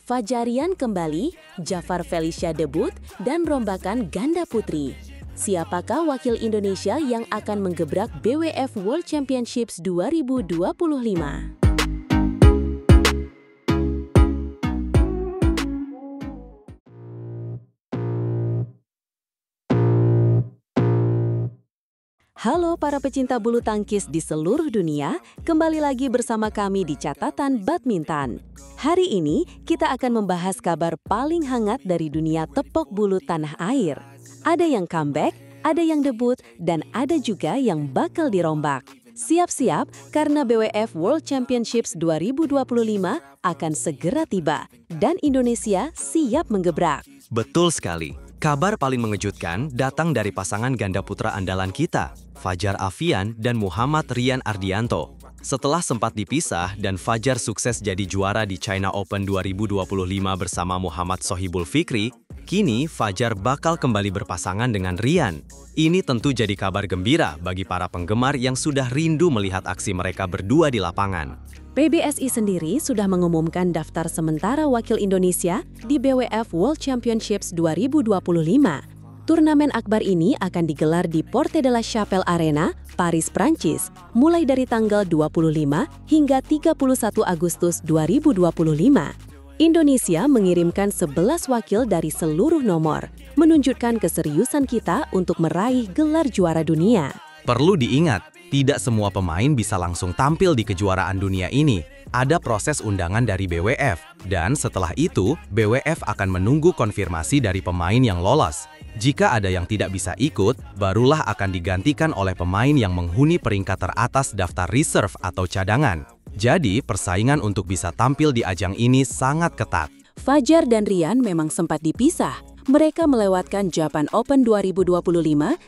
Fajarian kembali, Jafar Felicia debut, dan rombakan ganda putri. Siapakah wakil Indonesia yang akan menggebrak BWF World Championships 2025? Halo para pecinta bulu tangkis di seluruh dunia, kembali lagi bersama kami di Catatan Badminton. Hari ini kita akan membahas kabar paling hangat dari dunia tepok bulu tanah air. Ada yang comeback, ada yang debut, dan ada juga yang bakal dirombak. Siap-siap karena BWF World Championships 2025 akan segera tiba dan Indonesia siap menggebrak. Betul sekali. Kabar paling mengejutkan datang dari pasangan ganda putra andalan kita, Fajar Alfian dan Muhammad Rian Ardianto. Setelah sempat dipisah dan Fajar sukses jadi juara di China Open 2025 bersama Muhammad Sohibul Fikri, kini Fajar bakal kembali berpasangan dengan Rian. Ini tentu jadi kabar gembira bagi para penggemar yang sudah rindu melihat aksi mereka berdua di lapangan. PBSI sendiri sudah mengumumkan daftar sementara wakil Indonesia di BWF World Championships 2025. Turnamen akbar ini akan digelar di Porte de la Chapelle Arena, Paris, Prancis, mulai dari tanggal 25 hingga 31 Agustus 2025. Indonesia mengirimkan 11 wakil dari seluruh nomor, menunjukkan keseriusan kita untuk meraih gelar juara dunia. Perlu diingat, tidak semua pemain bisa langsung tampil di kejuaraan dunia ini. Ada proses undangan dari BWF, dan setelah itu, BWF akan menunggu konfirmasi dari pemain yang lolos. Jika ada yang tidak bisa ikut, barulah akan digantikan oleh pemain yang menghuni peringkat teratas daftar reserve atau cadangan. Jadi, persaingan untuk bisa tampil di ajang ini sangat ketat. Fajar dan Rian memang sempat dipisah. Mereka melewatkan Japan Open 2025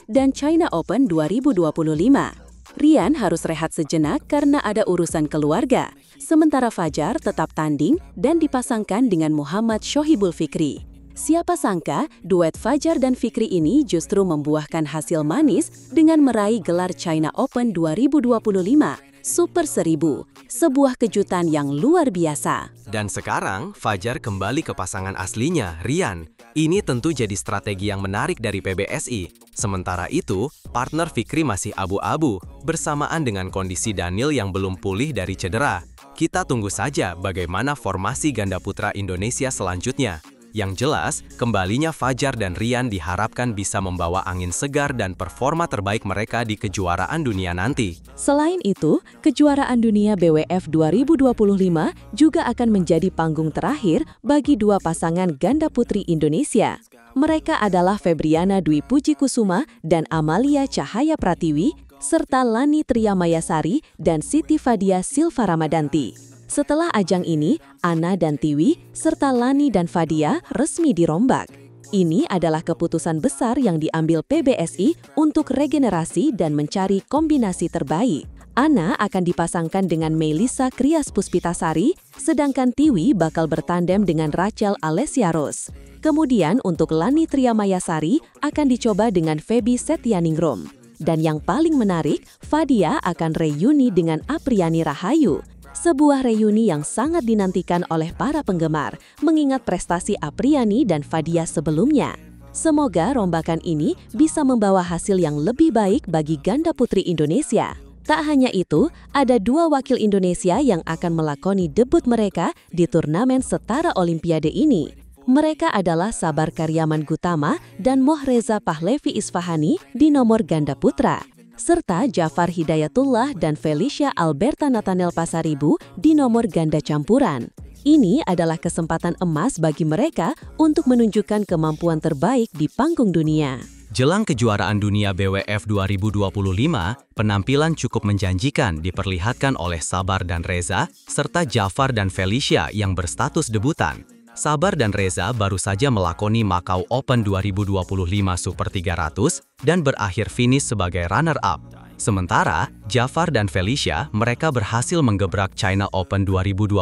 dan China Open 2025. Rian harus rehat sejenak karena ada urusan keluarga, sementara Fajar tetap tanding dan dipasangkan dengan Muhammad Sohibul Fikri. Siapa sangka duet Fajar dan Fikri ini justru membuahkan hasil manis dengan meraih gelar China Open 2025 Super 1000, sebuah kejutan yang luar biasa. Dan sekarang, Fajar kembali ke pasangan aslinya, Rian. Ini tentu jadi strategi yang menarik dari PBSI. Sementara itu, partner Fikri masih abu-abu, bersamaan dengan kondisi Daniel yang belum pulih dari cedera. Kita tunggu saja bagaimana formasi ganda putra Indonesia selanjutnya. Yang jelas, kembalinya Fajar dan Rian diharapkan bisa membawa angin segar dan performa terbaik mereka di kejuaraan dunia nanti. Selain itu, kejuaraan dunia BWF 2025 juga akan menjadi panggung terakhir bagi dua pasangan ganda putri Indonesia. Mereka adalah Febriana Dwi Puji Kusuma dan Amalia Cahaya Pratiwi, serta Lani Triamayasari dan Siti Fadia Silva Ramadanti. Setelah ajang ini, Ana dan Tiwi, serta Lani dan Fadia resmi dirombak. Ini adalah keputusan besar yang diambil PBSI untuk regenerasi dan mencari kombinasi terbaik. Ana akan dipasangkan dengan Melisa Krias Puspitasari, sedangkan Tiwi bakal bertandem dengan Rachel Alesiaros. Kemudian untuk Lani Triamayasari akan dicoba dengan Feby Setianingrum. Dan yang paling menarik, Fadia akan reuni dengan Apriani Rahayu. Sebuah reuni yang sangat dinantikan oleh para penggemar, mengingat prestasi Apriani dan Fadia sebelumnya. Semoga rombakan ini bisa membawa hasil yang lebih baik bagi ganda putri Indonesia. Tak hanya itu, ada dua wakil Indonesia yang akan melakoni debut mereka di turnamen setara Olimpiade ini. Mereka adalah Sabar Karyaman Gutama dan Mohreza Pahlevi Isfahani di nomor ganda putra, serta Jafar Hidayatullah dan Felicia Alberta Nathaniel Pasaribu di nomor ganda campuran. Ini adalah kesempatan emas bagi mereka untuk menunjukkan kemampuan terbaik di panggung dunia. Jelang kejuaraan dunia BWF 2025, penampilan cukup menjanjikan diperlihatkan oleh Sabar dan Reza, serta Jafar dan Felicia yang berstatus debutan. Sabar dan Reza baru saja melakoni Macau Open 2025 Super 300 dan berakhir finish sebagai runner-up. Sementara, Jafar dan Felicia mereka berhasil menggebrak China Open 2025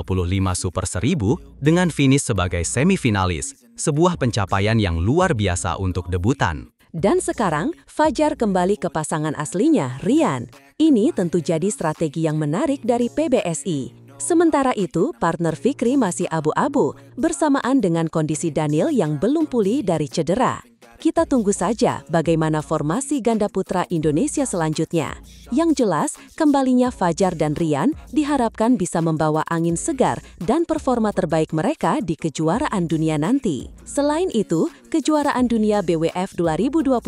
Super 1000 dengan finish sebagai semifinalis, sebuah pencapaian yang luar biasa untuk debutan. Dan sekarang, Fajar kembali ke pasangan aslinya, Rian. Ini tentu jadi strategi yang menarik dari PBSI. Sementara itu, partner Fikri masih abu-abu bersamaan dengan kondisi Daniel yang belum pulih dari cedera. Kita tunggu saja bagaimana formasi ganda putra Indonesia selanjutnya. Yang jelas, kembalinya Fajar dan Rian diharapkan bisa membawa angin segar dan performa terbaik mereka di kejuaraan dunia nanti. Selain itu, kejuaraan dunia BWF 2025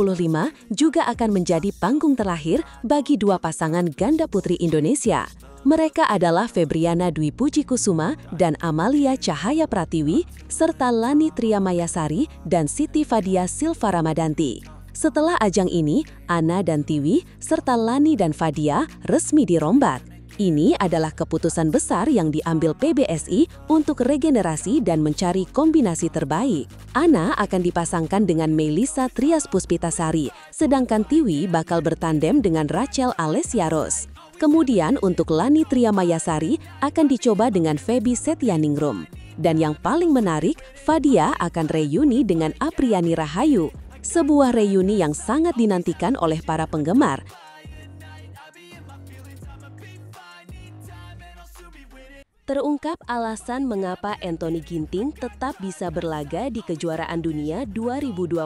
juga akan menjadi panggung terakhir bagi dua pasangan ganda putri Indonesia. Mereka adalah Febriana Dwi Puji Kusuma dan Amalia Cahaya Pratiwi, serta Lani Triamayasari dan Siti Fadia Silva Ramadanti. Setelah ajang ini, Ana dan Tiwi, serta Lani dan Fadia resmi dirombat. Ini adalah keputusan besar yang diambil PBSI untuk regenerasi dan mencari kombinasi terbaik. Ana akan dipasangkan dengan Melisa Trias Puspitasari, sedangkan Tiwi bakal bertandem dengan Rachel Alesiaros. Kemudian untuk Lani Triamayasari akan dicoba dengan Feby Setianingrum. Dan yang paling menarik, Fadia akan reuni dengan Apriani Rahayu. Sebuah reuni yang sangat dinantikan oleh para penggemar. Terungkap alasan mengapa Anthony Ginting tetap bisa berlaga di kejuaraan dunia 2025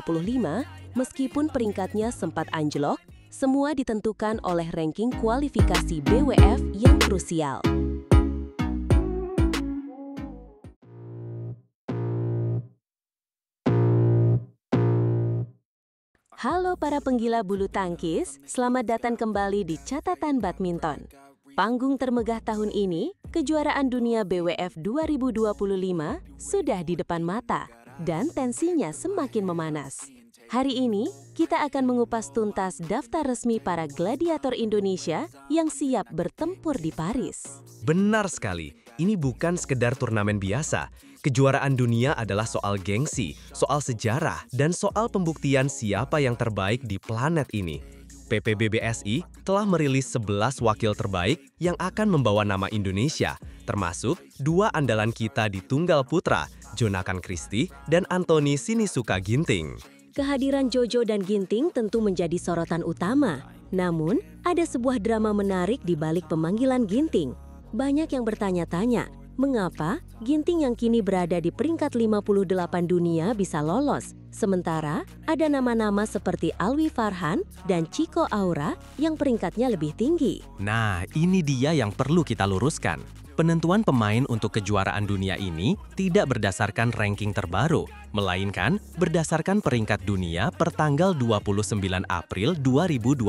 meskipun peringkatnya sempat anjlok. Semua ditentukan oleh ranking kualifikasi BWF yang krusial. Halo para penggila bulu tangkis, selamat datang kembali di Catatan Badminton. Panggung termegah tahun ini, kejuaraan dunia BWF 2025 sudah di depan mata dan tensinya semakin memanas. Hari ini, kita akan mengupas tuntas daftar resmi para gladiator Indonesia yang siap bertempur di Paris. Benar sekali, ini bukan sekedar turnamen biasa. Kejuaraan dunia adalah soal gengsi, soal sejarah, dan soal pembuktian siapa yang terbaik di planet ini. PPBBSI telah merilis 11 wakil terbaik yang akan membawa nama Indonesia, termasuk dua andalan kita di tunggal putra, Jonakan Christie dan Anthony Sinisuka Ginting. Kehadiran Jojo dan Ginting tentu menjadi sorotan utama. Namun, ada sebuah drama menarik di balik pemanggilan Ginting. Banyak yang bertanya-tanya, mengapa Ginting yang kini berada di peringkat 58 dunia bisa lolos? Sementara, ada nama-nama seperti Alwi Farhan dan Chico Aura yang peringkatnya lebih tinggi. Nah, ini dia yang perlu kita luruskan. Penentuan pemain untuk kejuaraan dunia ini tidak berdasarkan ranking terbaru, melainkan berdasarkan peringkat dunia per tanggal 29 April 2025.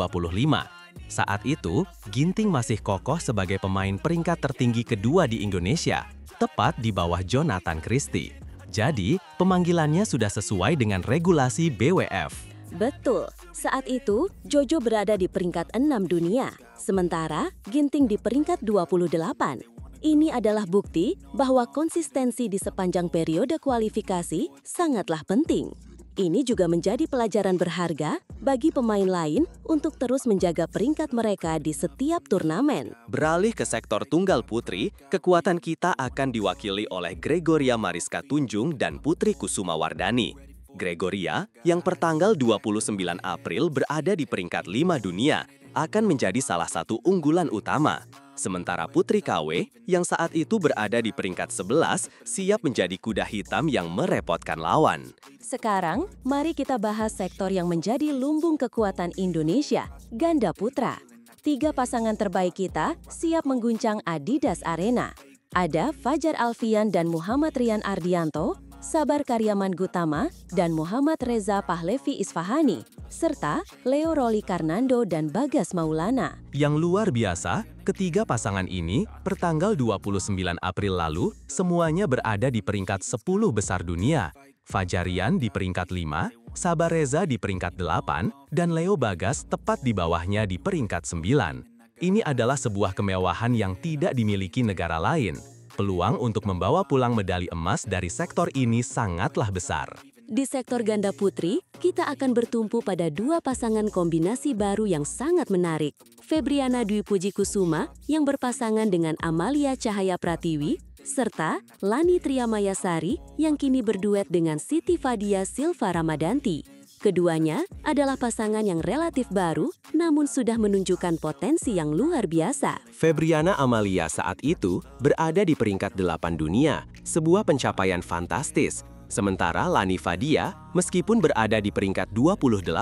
Saat itu, Ginting masih kokoh sebagai pemain peringkat tertinggi kedua di Indonesia, tepat di bawah Jonakan Christie. Jadi, pemanggilannya sudah sesuai dengan regulasi BWF. Betul, saat itu Jojo berada di peringkat 6 dunia, sementara Ginting di peringkat 28. Ini adalah bukti bahwa konsistensi di sepanjang periode kualifikasi sangatlah penting. Ini juga menjadi pelajaran berharga bagi pemain lain untuk terus menjaga peringkat mereka di setiap turnamen. Beralih ke sektor tunggal putri, kekuatan kita akan diwakili oleh Gregoria Mariska Tunjung dan Putri Kusuma Wardani. Gregoria, yang pertanggal 29 April berada di peringkat 5 dunia, akan menjadi salah satu unggulan utama. Sementara Putri KW, yang saat itu berada di peringkat 11, siap menjadi kuda hitam yang merepotkan lawan. Sekarang, mari kita bahas sektor yang menjadi lumbung kekuatan Indonesia, ganda putra. 3 pasangan terbaik kita siap mengguncang Adidas Arena. Ada Fajar Alfian dan Muhammad Rian Ardianto, Sabar Karyaman Gutama, dan Muhammad Reza Pahlevi Isfahani, serta Leo Roli Karnando dan Bagas Maulana. Yang luar biasa, ketiga pasangan ini, pertanggal 29 April lalu, semuanya berada di peringkat 10 besar dunia. Fajarian di peringkat 5, Sabar Reza di peringkat 8, dan Leo Bagas tepat di bawahnya di peringkat 9. Ini adalah sebuah kemewahan yang tidak dimiliki negara lain. Peluang untuk membawa pulang medali emas dari sektor ini sangatlah besar. Di sektor ganda putri, kita akan bertumpu pada 2 pasangan kombinasi baru yang sangat menarik. Febriana Dwi Puji Kusuma yang berpasangan dengan Amalia Cahaya Pratiwi, serta Lani Triamayasari yang kini berduet dengan Siti Fadia Silva Ramadanti. Keduanya adalah pasangan yang relatif baru, namun sudah menunjukkan potensi yang luar biasa. Febriana Amalia saat itu berada di peringkat 8 dunia, sebuah pencapaian fantastis. Sementara Lani Fadia, meskipun berada di peringkat 28,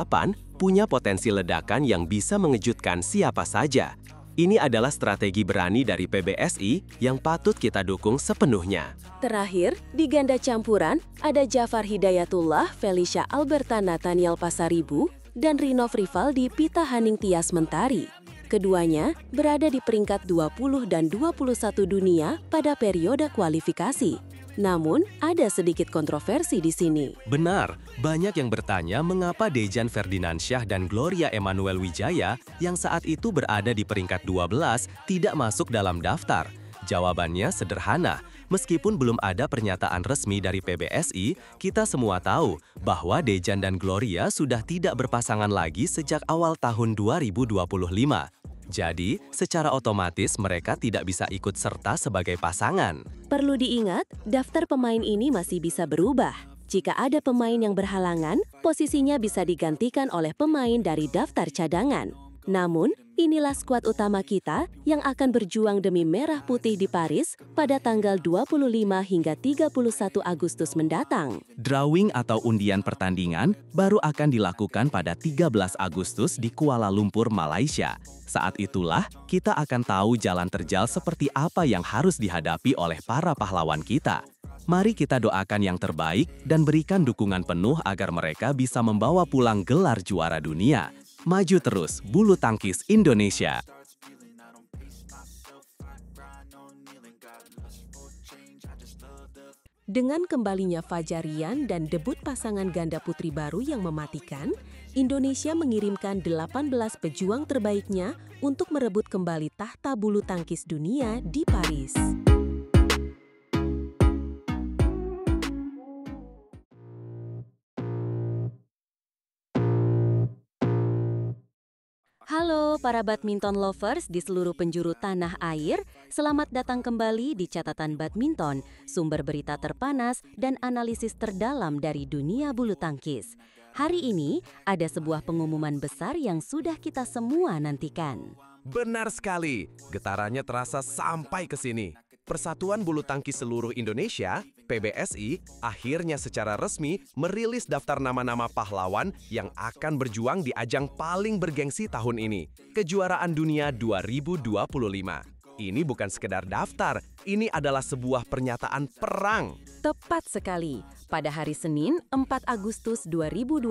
punya potensi ledakan yang bisa mengejutkan siapa saja. Ini adalah strategi berani dari PBSI yang patut kita dukung sepenuhnya. Terakhir, di ganda campuran, ada Jafar Hidayatullah, Felicia Alberta Nathaniel Pasaribu, dan Rinov Rivaldi Pita Haning Tias Mentari. Keduanya berada di peringkat 20 dan 21 dunia pada periode kualifikasi. Namun, ada sedikit kontroversi di sini. Benar, banyak yang bertanya mengapa Dejan Ferdinandsyah dan Gloria Emanuel Wijaya yang saat itu berada di peringkat 12 tidak masuk dalam daftar. Jawabannya sederhana, meskipun belum ada pernyataan resmi dari PBSI, kita semua tahu bahwa Dejan dan Gloria sudah tidak berpasangan lagi sejak awal tahun 2025. Jadi, secara otomatis mereka tidak bisa ikut serta sebagai pasangan. Perlu diingat, daftar pemain ini masih bisa berubah. Jika ada pemain yang berhalangan, posisinya bisa digantikan oleh pemain dari daftar cadangan. Namun, inilah skuad utama kita yang akan berjuang demi merah putih di Paris pada tanggal 25 hingga 31 Agustus mendatang. Drawing atau undian pertandingan baru akan dilakukan pada 13 Agustus di Kuala Lumpur, Malaysia. Saat itulah kita akan tahu jalan terjal seperti apa yang harus dihadapi oleh para pahlawan kita. Mari kita doakan yang terbaik dan berikan dukungan penuh agar mereka bisa membawa pulang gelar juara dunia. Maju terus, bulu tangkis Indonesia! Dengan kembalinya Fajar Rian dan debut pasangan ganda putri baru yang mematikan, Indonesia mengirimkan 18 pejuang terbaiknya untuk merebut kembali tahta bulu tangkis dunia di Paris. Halo para badminton lovers di seluruh penjuru tanah air, selamat datang kembali di Catatan Badminton, sumber berita terpanas dan analisis terdalam dari dunia bulu tangkis. Hari ini ada sebuah pengumuman besar yang sudah kita semua nantikan. Benar sekali, getarannya terasa sampai ke sini. Persatuan Bulu Tangkis Seluruh Indonesia, PBSI, akhirnya secara resmi merilis daftar nama-nama pahlawan yang akan berjuang di ajang paling bergengsi tahun ini, Kejuaraan Dunia 2025. Ini bukan sekedar daftar, ini adalah sebuah pernyataan perang. Tepat sekali. Pada hari Senin, 4 Agustus 2025,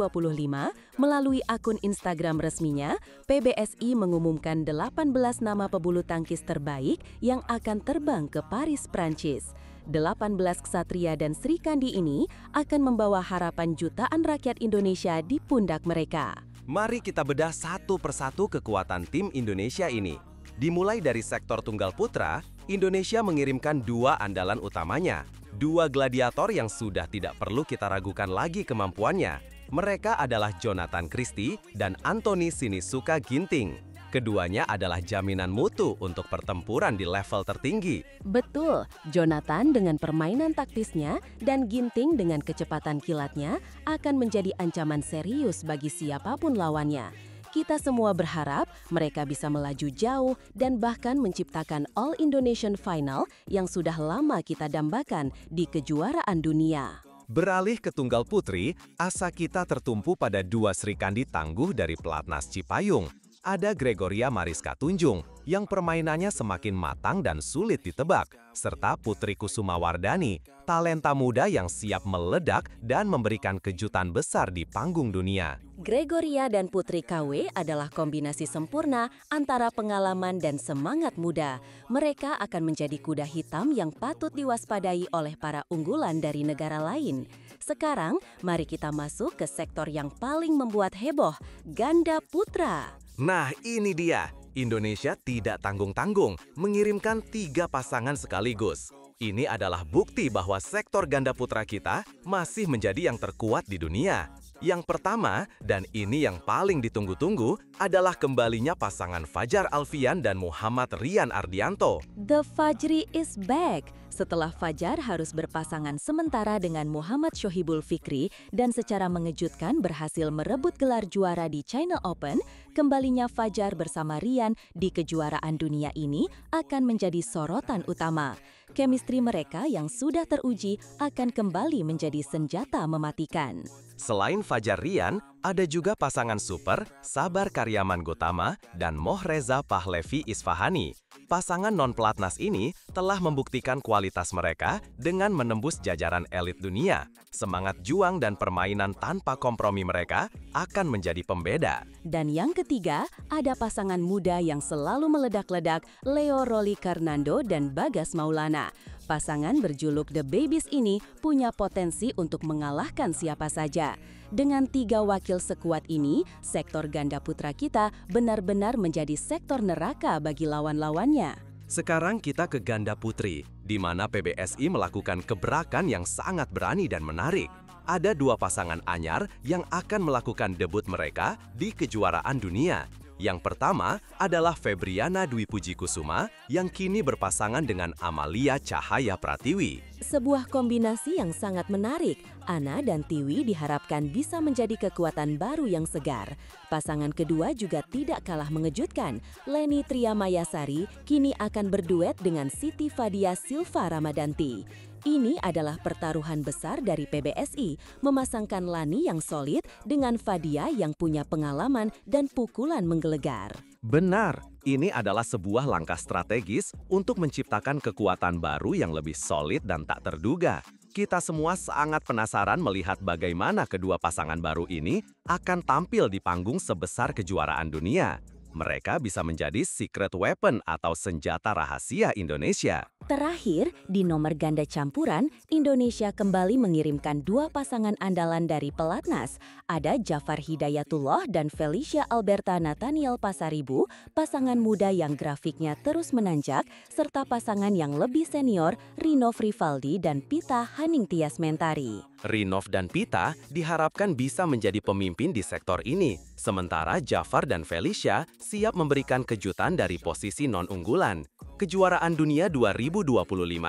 melalui akun Instagram resminya, PBSI mengumumkan 18 nama pebulu tangkis terbaik yang akan terbang ke Paris, Prancis. 18 ksatria dan Sri Kandi ini akan membawa harapan jutaan rakyat Indonesia di pundak mereka. Mari kita bedah satu persatu kekuatan tim Indonesia ini. Dimulai dari sektor tunggal putra, Indonesia mengirimkan dua andalan utamanya. Dua gladiator yang sudah tidak perlu kita ragukan lagi kemampuannya. Mereka adalah Jonathan Christie dan Anthony Sinisuka Ginting. Keduanya adalah jaminan mutu untuk pertempuran di level tertinggi. Betul, Jonathan dengan permainan taktisnya dan Ginting dengan kecepatan kilatnya akan menjadi ancaman serius bagi siapapun lawannya. Kita semua berharap mereka bisa melaju jauh dan bahkan menciptakan All Indonesian Final yang sudah lama kita dambakan di kejuaraan dunia. Beralih ke tunggal putri, asa kita tertumpu pada dua Sri Kandi tangguh dari pelatnas Cipayung. Ada Gregoria Mariska Tunjung yang permainannya semakin matang dan sulit ditebak, serta Putri Kusuma Wardani, talenta muda yang siap meledak dan memberikan kejutan besar di panggung dunia. Gregoria dan Putri KW adalah kombinasi sempurna antara pengalaman dan semangat muda. Mereka akan menjadi kuda hitam yang patut diwaspadai oleh para unggulan dari negara lain. Sekarang, mari kita masuk ke sektor yang paling membuat heboh, ganda putra. Nah, ini dia. Indonesia tidak tanggung-tanggung mengirimkan 3 pasangan sekaligus. Ini adalah bukti bahwa sektor ganda putra kita masih menjadi yang terkuat di dunia. Yang pertama, dan ini yang paling ditunggu-tunggu, adalah kembalinya pasangan Fajar Alfian dan Muhammad Rian Ardianto. The Fajri is back. Setelah Fajar harus berpasangan sementara dengan Muhammad Shohibul Fikri dan secara mengejutkan berhasil merebut gelar juara di China Open, kembalinya Fajar bersama Rian di kejuaraan dunia ini akan menjadi sorotan utama. Chemistry mereka yang sudah teruji akan kembali menjadi senjata mematikan. Selain Fajar Rian, ada juga pasangan super Sabar Karyaman Gotama dan Mohreza Pahlevi Isfahani. Pasangan non-pelatnas ini telah membuktikan kualitas mereka dengan menembus jajaran elit dunia. Semangat juang dan permainan tanpa kompromi mereka akan menjadi pembeda. Dan yang ketiga, ada pasangan muda yang selalu meledak-ledak, Leo Rolly Karnando dan Bagas Maulana. Pasangan berjuluk The Babies ini punya potensi untuk mengalahkan siapa saja. Dengan 3 wakil sekuat ini, sektor ganda putra kita benar-benar menjadi sektor neraka bagi lawan-lawannya. Sekarang kita ke ganda putri, di mana PBSI melakukan gebrakan yang sangat berani dan menarik. Ada 2 pasangan anyar yang akan melakukan debut mereka di kejuaraan dunia. Yang pertama adalah Febriana Dwi Puji Kusuma yang kini berpasangan dengan Amalia Cahaya Pratiwi. Sebuah kombinasi yang sangat menarik. Ana dan Tiwi diharapkan bisa menjadi kekuatan baru yang segar. Pasangan kedua juga tidak kalah mengejutkan. Leni Triamayasari kini akan berduet dengan Siti Fadia Silva Ramadanti. Ini adalah pertaruhan besar dari PBSI, memasangkan Lani yang solid dengan Fadia yang punya pengalaman dan pukulan menggelegar. Benar, ini adalah sebuah langkah strategis untuk menciptakan kekuatan baru yang lebih solid dan tak terduga. Kita semua sangat penasaran melihat bagaimana kedua pasangan baru ini akan tampil di panggung sebesar kejuaraan dunia. Mereka bisa menjadi secret weapon atau senjata rahasia Indonesia. Terakhir, di nomor ganda campuran, Indonesia kembali mengirimkan 2 pasangan andalan dari pelatnas. Ada Jafar Hidayatullah dan Felicia Alberta Nathaniel Pasaribu, pasangan muda yang grafiknya terus menanjak, serta pasangan yang lebih senior, Rinov Rivaldi dan Pita Haningtyas Mentari. Rinov dan Pita diharapkan bisa menjadi pemimpin di sektor ini, sementara Jafar dan Felicia siap memberikan kejutan dari posisi non-unggulan. Kejuaraan Dunia 2025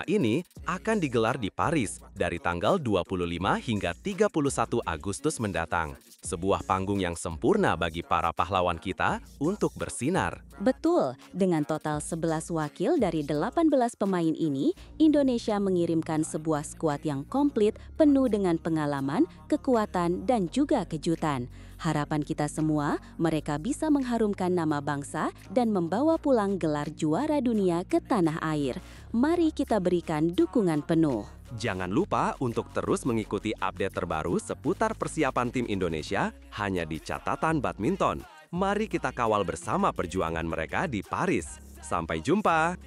ini akan digelar di Paris dari tanggal 25 hingga 31 Agustus mendatang. Sebuah panggung yang sempurna bagi para pahlawan kita untuk bersinar. Betul, dengan total 11 wakil dari 18 pemain ini, Indonesia mengirimkan sebuah skuad yang komplit, penuh dengan pengalaman, kekuatan, dan juga kejutan. Harapan kita semua, mereka bisa mengharumkan nama bangsa dan membawa pulang gelar juara dunia ke tanah air. Mari kita berikan dukungan penuh. Jangan lupa untuk terus mengikuti update terbaru seputar persiapan tim Indonesia hanya di Catatan Badminton. Mari kita kawal bersama perjuangan mereka di Paris. Sampai jumpa!